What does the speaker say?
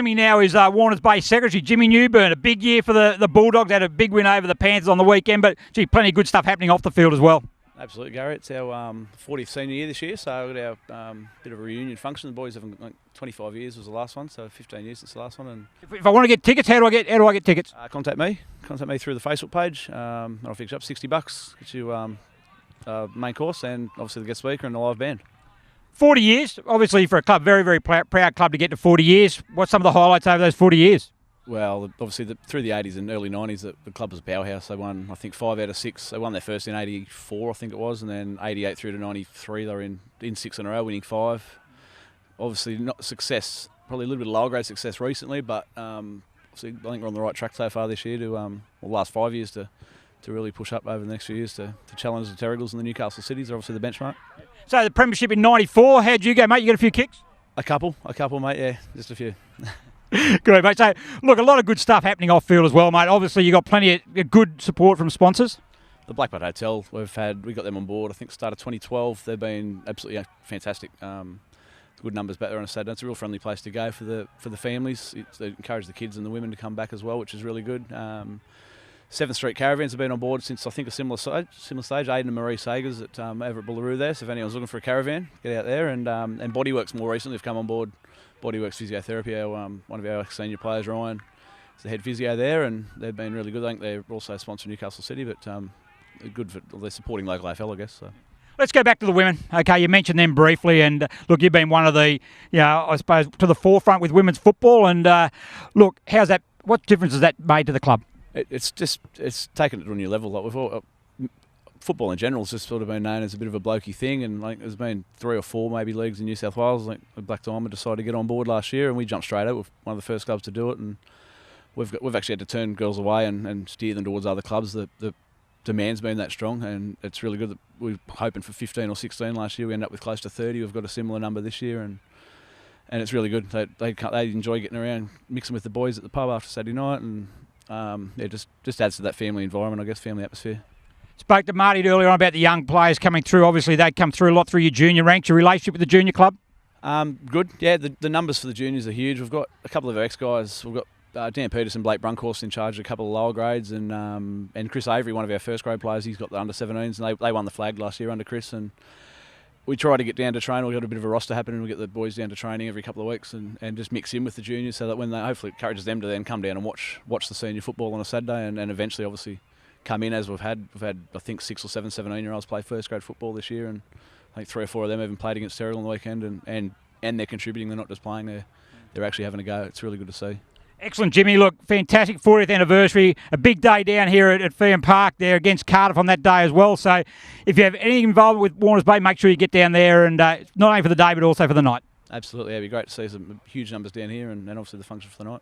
Me now is Warners Bay Secretary Jimmy Newburn. A big year for the Bulldogs. Had a big win over the Panthers on the weekend, but gee, plenty of good stuff happening off the field as well. Absolutely, Gary. It's our 40th senior year this year, so we've got our bit of a reunion function. The boys have 25 years was the last one, so 15 years since the last one. And if I want to get tickets, how do I get tickets? Contact me through the Facebook page. I'll fix you up $60. Get you main course and obviously the guest speaker and the live band. 40 years, obviously for a club, very, very proud club to get to 40 years. What's some of the highlights over those 40 years? Well, obviously through the 80s and early 90s, the club was a powerhouse. They won, I think, 5 out of 6. They won their first in 84, I think it was, and then 88 through to 93, they were in 6 in a row, winning 5. Obviously not success, probably a little bit of lower grade success recently, but obviously I think we're on the right track so far this year the last 5 years to really push up over the next few years to challenge the Terrigals and the Newcastle Cities. They're obviously the benchmark. So the premiership in 94, how'd you go, mate? You got a few kicks? A couple, mate, yeah, just a few. Good, mate. So, look, a lot of good stuff happening off field as well, mate. Obviously, you got plenty of good support from sponsors. The Blackbird Hotel, we got them on board. I think started 2012. They've been absolutely fantastic. Good numbers back there on a Saturday. It's a real friendly place to go for the families. They encourage the kids and the women to come back as well, which is really good. 7th Street Caravans have been on board since I think a similar stage. Aidan and Marie Sagers over at Bullaroo there. So if anyone's looking for a caravan, get out there. And Bodyworks more recently have come on board. Bodyworks Physiotherapy, one of our senior players, Ryan, is the head physio there, and they've been really good. I think they're also sponsoring Newcastle City, but they're supporting local AFL, I guess. So. Let's go back to the women. Okay, you mentioned them briefly, and look, you've been one of the, I suppose, to the forefront with women's football. And look, how's that? What difference has that made to the club? It's taken it to a new level. Like football in general has just sort of been known as a bit of a blokey thing, and like there's been 3 or 4 maybe leagues in New South Wales. Like the Black Diamond decided to get on board last year, and we jumped straight out. We're one of the first clubs to do it, and we've actually had to turn girls away and steer them towards other clubs. The demand's been that strong, and it's really good that we're hoping for 15 or 16 last year. We ended up with close to 30. We've got a similar number this year, and it's really good. They enjoy getting around, mixing with the boys at the pub after Saturday night, and it just adds to that family environment, I guess, family atmosphere. Spoke to Marty earlier on about the young players coming through. Obviously, they come through a lot through your junior ranks. Your relationship with the junior club? Good. Yeah, the numbers for the juniors are huge. We've got a couple of our ex-guys. We've got Dan Peterson, Blake Brunkhorst in charge of a couple of lower grades, and Chris Avery, one of our first grade players. He's got the under-17s, and they won the flag last year under Chris. And we try to get down to train. We've got a bit of a roster happening. We get the boys down to training every couple of weeks and just mix in with the juniors, so that when they hopefully encourages them to then come down and watch the senior football on a Saturday, and eventually obviously come in as we've had I think 6 or 7 17-year-olds play first grade football this year, and I think 3 or 4 of them even played against Terrigal on the weekend, and they're contributing. They're not just playing, they're actually having a go. It's really good to see. Excellent, Jimmy. Look, fantastic 40th anniversary. A big day down here at Phelan Park there against Cardiff on that day as well. So if you have any involvement with Warners Bay, make sure you get down there, and not only for the day but also for the night. Absolutely. It'd be great to see some huge numbers down here, and obviously the function for the night.